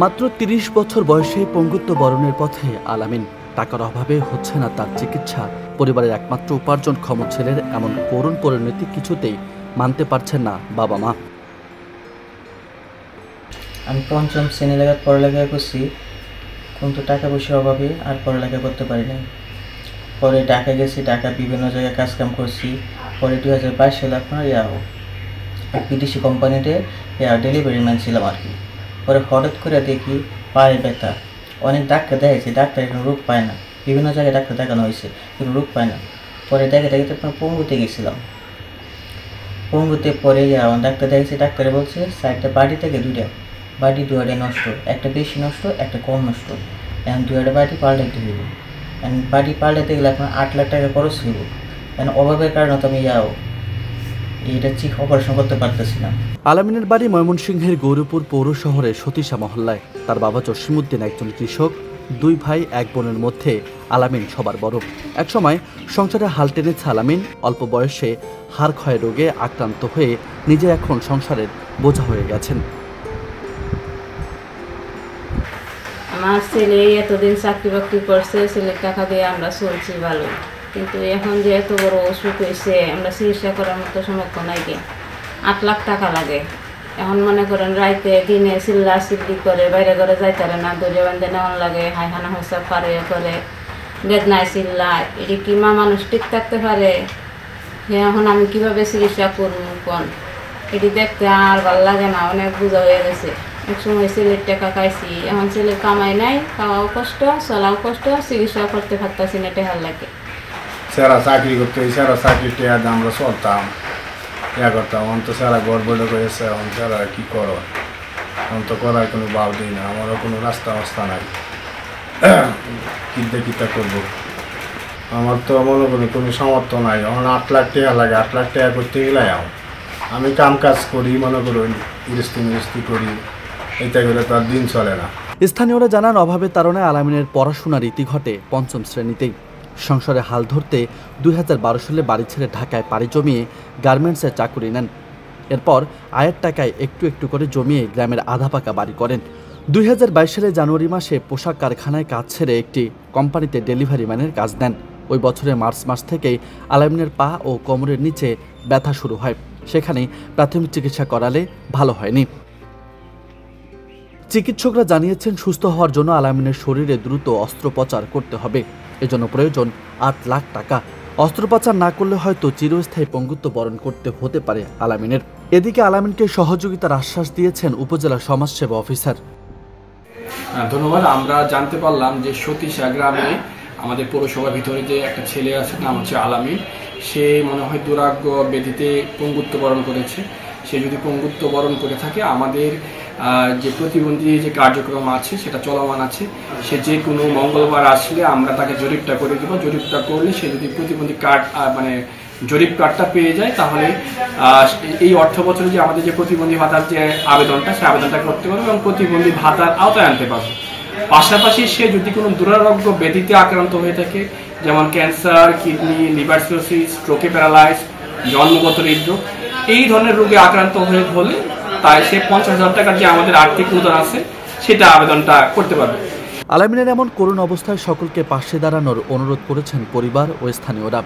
মাত্র ৩০ বছর বয়সে পঙ্গুত্ব বরণের পথে আলামিন। টাকার অভাবে হচ্ছে না তার চিকিৎসা। পরিবারের একমাত্র উপার্জনক্ষম ছেলের এমন করুণ পরিণতি কিছুতেই মানতে পারছেন না বাবা মা। আমি পঞ্চম শ্রেণী লেগে পড়ালেখা করছি, কিন্তু টাকা পয়সার অভাবে আর পড়ালেখা করতে পারি নাই। পরে ঢাকা গেছি, ঢাকা বিভিন্ন জায়গায় কাজকাম করছি। পরে 2022 সালে আপনার বিদেশি কোম্পানিতে ডেলিভারি ম্যান ছিলাম আর কি। পরে হঠাৎ করে দেখি পায়ে ব্যথা, অনেক ডাক্তার দেখাইছি, ডাক্তার কোনো রোগ পায় না। বিভিন্ন জায়গায় ডাক্তার দেখানো হয়েছে, কিন্তু রোগ পায় না। পরে দেখে আপনার পঙ্গুতে গেছিলাম। পঙ্গুতে পরে ডাক্তার দেখাইছি, ডাক্তারে বলছে সাইডটা বাড়ি থেকে বাড়ি দুয়ারে নষ্ট, একটা বেশি নষ্ট, একটা কম নষ্ট। এখন দুয়ারে বাড়ি পাল্টাইতে হইব। এখন বাড়ি পাল্টাইতে গেলে আপনার 8 লাখ টাকা খরচ হইব। এখন অভাবের কারণে তো আমি এটা অপারেশন করতে পারতেছি না। আলামিনের বাড়ি ময়মনসিংহের গৌরীপুর পৌর শহরের সতীশা মহল্লায়। তার বাবা জসিমউদ্দিন একজন কৃষক। 2 ভাই 1 বোনের মধ্যে আলামিন সবার বড়। একসময় সংসারে হাল টেনেছে আলামিন। অল্প বয়সে হাড় ক্ষয় রোগে আক্রান্ত হয়ে নিজে এখন সংসারের বোঝা হয়ে গেছেন। আমার ছেলে এতদিন চাকরি বাকরি করছে, ছেলের টাকা দিয়ে আমরা চলছি ভালো, কিন্তু এখন যে এত বড় অসুখ হয়েছে, আমরা চিকিৎসা করার মতো সামর্থ্য নাই। 8 লাখ টাকা লাগে। এখন মনে করেন রাইতে দিনে চিল্লা চিল্লি করে, বাইরে ঘরে যাইতে পারে না, দরিয়া বান্ধে নেওয়ান লাগে, হাইখানা হসা পারে করে, বেদনায় চিল্লায়। এটি কি মা মানুষ ঠিক থাকতে পারে? এখন আমি কিভাবে চিকিৎসা করবো কোন? এটি দেখতে আর ভালো লাগে না, অনেক বোঝা হয়ে গেছে। এক সময় ছেলের টাকা খাইছি, এখন ছেলের কামাই নাই, খাওয়াও কষ্ট, চলাও কষ্ট, চিকিৎসা করতে পারতাছি না, টেহার লাগে। সারা চাকরি করতে, সারা চাকরি টেয়া আমরা চলতাম, করতাম। এখন তো সারা গড়বড় করেছে, এখন সারা কি করো, এখন তো করার কোনো ভাব দিই না, আমারও কোনো রাস্তা নাই। কিতা করবো, আমার তো মনে করি কোনো সামর্থ্য নাই। এখন 8 লাখ টাকা লাগে, 8 লাখ টাকা করতে গেলে আমি কাম কাজ করি, মনে করুন গৃহস্থী করি, এটা করে তার দিন চলে না। স্থানীয়রা জানান, অভাবের কারণে আলামিনের পড়াশোনার ইতি ঘটে 5ম শ্রেণীতেই। সংসারে হাল ধরতে 2012 সালে বাড়ি ছেড়ে ঢাকায় পাড়ি জমিয়ে গার্মেন্টসে চাকুরি নেন। এরপর আয়ের টাকায় একটু একটু করে জমিয়ে গ্রামের আধা পাকা বাড়ি করেন। 2022 সালে জানুয়ারি মাসে পোশাক কারখানায় কাজ ছেড়ে একটি কোম্পানিতে ডেলিভারি ম্যানের কাজ নেন। ওই বছরের মার্চ মাস থেকেই আলামিনের পা ও কোমরের নিচে ব্যথা শুরু হয়। সেখানেই প্রাথমিক চিকিৎসা করালে ভালো হয়নি। চিকিৎসকরা জানিয়েছেন, সুস্থ হওয়ার জন্য আলামিনের শরীরে দ্রুত অস্ত্রোপচার করতে হবে। এজন্য প্রয়োজন 8 লাখ টাকা। অস্ত্রোপচার না করলে হয়তো চিরস্থায়ী পঙ্গুত্ব বরণ করতে হতে পারে আলামিনের। এদিকে আলামিনকে সহযোগিতার আশ্বাস দিয়েছেন উপজেলা সমাজসেবা অফিসার। ধন্যবাদ। আমরা জানতে পারলাম যে সতীশা গ্রামে আমাদের পৌরসভার ভিতরে যে একটা ছেলে আছে, নাম হচ্ছে আলামিন। সে মনে হয় দুরারোগ্য ব্যাধিতে পঙ্গুত্ব বরণ করেছে। সে যদি পঙ্গুত্ব বরণ করে থাকে, আমাদের যে প্রতিবন্ধী যে কার্যক্রম আছে সেটা চলমান আছে। সে যে কোনো মঙ্গলবার আসলে আমরা তাকে জরিপটা করে দেবো। জরিপটা করলে সে যদি প্রতিবন্ধী কার্ড জরিপ কার্ডটা পেয়ে যায়, তাহলে এই অর্থ বছরে যে আমাদের যে প্রতিবন্ধী ভাতার যে আবেদনটা, সে আবেদনটা করতে পারবে এবং প্রতিবন্ধী ভাতার আওতায় আনতে পারবে। পাশাপাশি সে যদি কোনো দুরারোগ্য ব্যাধিতে আক্রান্ত হয়ে থাকে, যেমন ক্যান্সার, কিডনি, লিভার সিরোসিস, স্ট্রোকে প্যারালাইজ, জন্মগত হৃদরোগ, এই ধরনের রোগে আক্রান্ত হলে তাই সে 50,000 টাকার যে আমাদের আর্থিক অনুদান আছে সেটা আবেদনটা করতে পারবে। আলামিনের এমন করুণ অবস্থায় সকলকে পাশে দাঁড়ানোর অনুরোধ করেছেন পরিবার ও স্থানীয়রা।